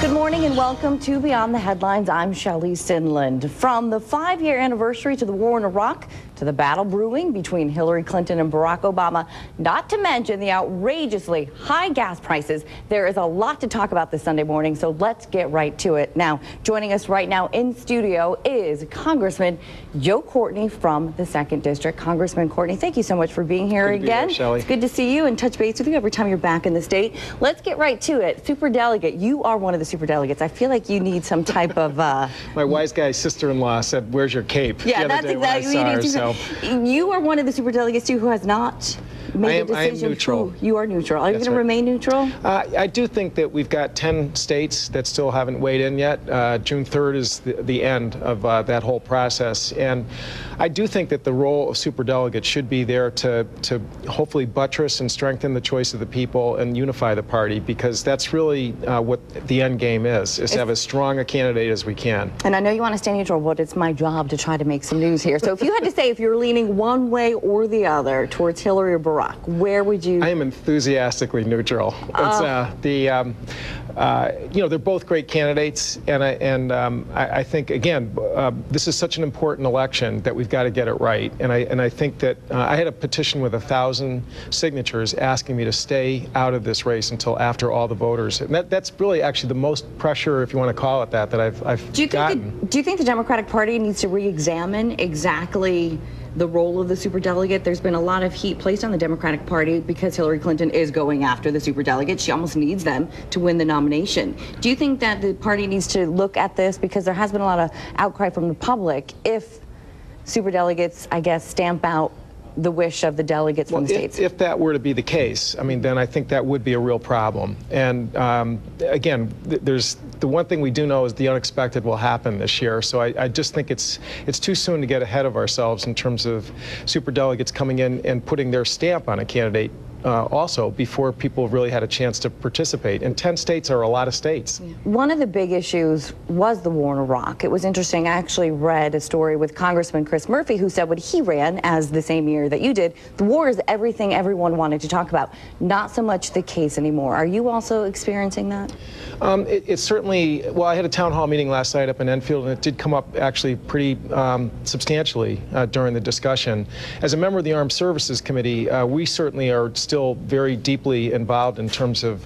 Good morning and welcome to Beyond the Headlines. I'm Shelley Sinland. From the 5-year anniversary to the war in Iraq to the battle brewing between Hillary Clinton and Barack Obama, not to mention the outrageously high gas prices, there is a lot to talk about this Sunday morning, so let's get right to it. Now, joining us right now in studio is Congressman Joe Courtney from the 2nd District. Congressman Courtney, thank you so much for being here again. Shelley. It's good to see you and touch base with you every time you're back in the state. Let's get right to it. Superdelegate, you are one of the superdelegates. I feel like you need some type of... My wise guy's sister-in-law said, "Where's your cape?" Yeah, that's exactly what you need. You are one of the superdelegates too who has not made a decision. I am neutral. You are neutral. Are you going to remain neutral? I do think that we've got 10 states that still haven't weighed in yet. June 3rd is the end of that whole process. And I do think that the role of superdelegates should be there to hopefully buttress and strengthen the choice of the people and unify the party, because that's really what the end game is to have as strong a candidate as we can. And I know you want to stay neutral, but it's my job to try to make some news here. So if you had to say if you're leaning one way or the other towards Hillary or Barack, where would you? I am enthusiastically neutral. It's you know, they're both great candidates, and I think again this is such an important election that we've got to get it right. And I think that I had a petition with 1,000 signatures asking me to stay out of this race until after all the voters. And that's really actually the most pressure, if you want to call it that I've gotten. Do you think the Democratic Party needs to re-examine exactly the role of the superdelegate? There's been a lot of heat placed on the Democratic Party because Hillary Clinton is going after the superdelegates. She almost needs them to win the nomination. Do you think that the party needs to look at this, because there has been a lot of outcry from the public, if superdelegates, I guess, stamp out the wish of the delegates from the states? If that were to be the case, I mean, then I think that would be a real problem. And again, there's the one thing we do know is the unexpected will happen this year. So I just think it's too soon to get ahead of ourselves in terms of superdelegates coming in and putting their stamp on a candidate also before people really had a chance to participate. And 10 states are a lot of states. Yeah. One of the big issues was the war in Iraq. It was interesting. I actually read a story with Congressman Chris Murphy, who said when he ran, as the same year that you did, the war is everything everyone wanted to talk about. Not so much the case anymore. Are you also experiencing that? It's certainly, well, I had a town hall meeting last night up in Enfield, and it did come up actually pretty substantially during the discussion. As a member of the Armed Services Committee, we certainly are still very deeply involved in terms of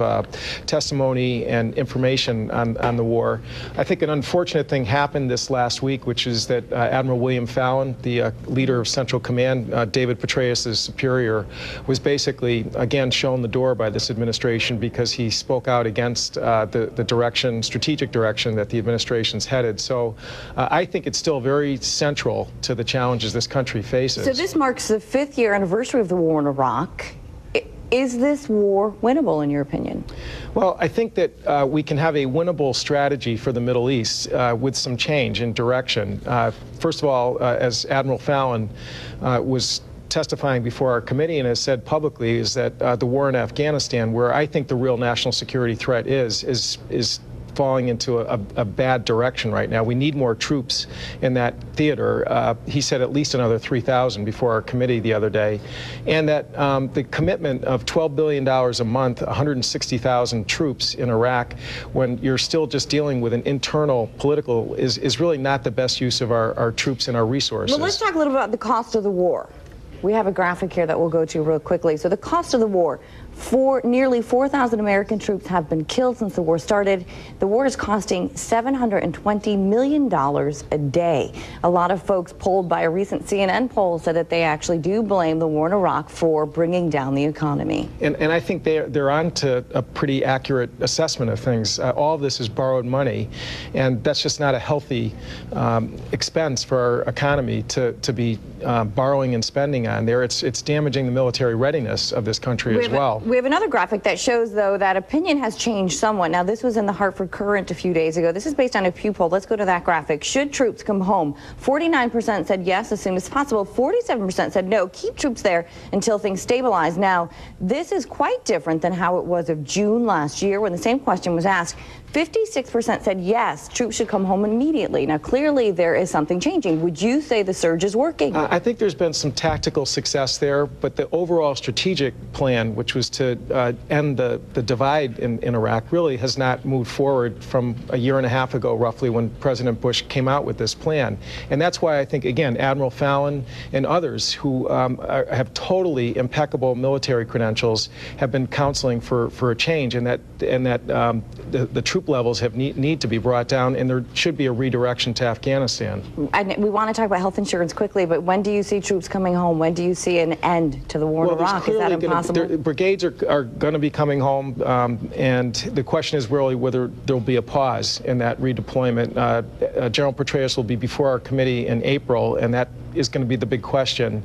testimony and information on the war. I think an unfortunate thing happened this last week, which is that Admiral William Fallon, the leader of Central Command, David Petraeus' superior, was basically, again, shown the door by this administration because he spoke out against the direction, strategic direction that the administration's headed. So I think it's still very central to the challenges this country faces. So this marks the 5th-year anniversary of the war in Iraq. Is this war winnable, in your opinion? Well, I think that we can have a winnable strategy for the Middle East with some change in direction. First of all, as Admiral Fallon was testifying before our committee and has said publicly, is that the war in Afghanistan, where I think the real national security threat is falling into a bad direction right now. We need more troops in that theater. He said at least another 3,000 before our committee the other day. And that the commitment of $12 billion a month, 160,000 troops in Iraq, when you're still just dealing with an internal political, is really not the best use of our troops and our resources. Well, let's talk a little about the cost of the war. We have a graphic here that we'll go to real quickly. So the cost of the war, nearly 4,000 American troops have been killed since the war started. The war is costing $720 million a day. A lot of folks polled by a recent CNN poll said that they actually do blame the war in Iraq for bringing down the economy. And I think they're on to a pretty accurate assessment of things. All of this is borrowed money, and that's just not a healthy expense for our economy to be borrowing and spending on there. It's damaging the military readiness of this country as well. We have another graphic that shows, though, that opinion has changed somewhat. Now, this was in the Hartford Courant a few days ago. This is based on a Pew poll. Let's go to that graphic. Should troops come home? 49% said yes as soon as possible. 47% said no, keep troops there until things stabilize. Now, this is quite different than how it was of June last year when the same question was asked. 56% said yes, troops should come home immediately. Now, clearly there is something changing. Would you say the surge is working? I think there's been some tactical success there, but the overall strategic plan, which was to end the divide in Iraq really has not moved forward from a year and a half ago, roughly, when President Bush came out with this plan. And that's why I think, again, Admiral Fallon and others who have totally impeccable military credentials have been counseling for a change, and that the troop levels need to be brought down, and there should be a redirection to Afghanistan. We want to talk about health insurance quickly, but when do you see troops coming home? When do you see an end to the war in Iraq? Is that impossible? Brigades are going to be coming home, and the question is really whether there'll be a pause in that redeployment. General Petraeus will be before our committee in April, and that is going to be the big question.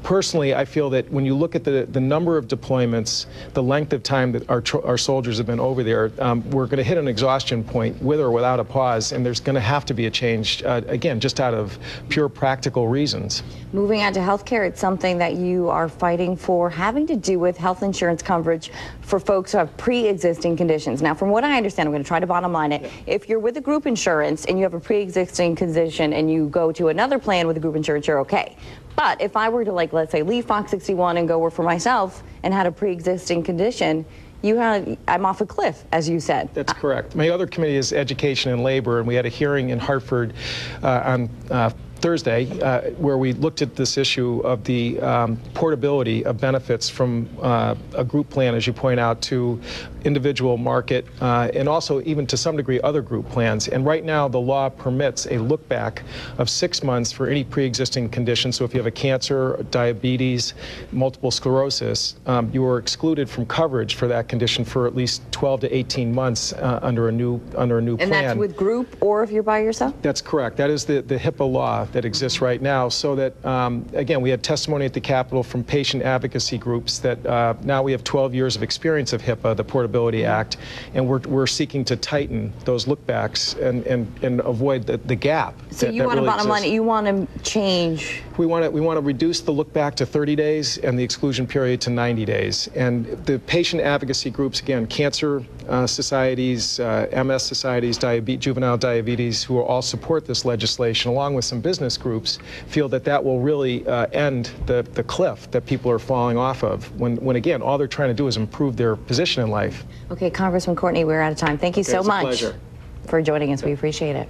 Personally, I feel that when you look at the number of deployments, the length of time that our soldiers have been over there, we're going to hit an exhaustion point with or without a pause, and there's going to have to be a change, again, just out of pure practical reasons. Moving on to health care, it's something that you are fighting for, having to do with health insurance coverage for folks who have pre-existing conditions. Now, from what I understand, I'm going to try to bottom line it. If you're with a group insurance and you have a pre-existing condition and you go to another plan with a group insurance, you're okay. But if I were to, like, let's say, leave Fox 61 and go work for myself and had a pre-existing condition, I'm off a cliff, as you said. That's correct. My other committee is Education and Labor, and we had a hearing in Hartford on Thursday where we looked at this issue of the portability of benefits from a group plan, as you point out, to individual market and also even to some degree other group plans. And right now the law permits a look back of 6 months for any pre-existing condition. So if you have a cancer, diabetes, multiple sclerosis, you are excluded from coverage for that condition for at least 12 to 18 months under a new plan. And that's with group or if you're by yourself? That's correct. That is the HIPAA law that exists right now, so that, again, we had testimony at the Capitol from patient advocacy groups that now we have 12 years of experience of HIPAA, the Portability Act, and we're seeking to tighten those lookbacks and avoid the gap. So you want to bottom line, you want to change? We want to reduce the look back to 30 days and the exclusion period to 90 days. And the patient advocacy groups, again, cancer societies, MS societies, juvenile diabetes, who all support this legislation, along with some business groups, feel that that will really end the cliff that people are falling off of when again, all they're trying to do is improve their position in life. Okay, Congressman Courtney, we're out of time. Thank you so much pleasure for joining us. We appreciate it.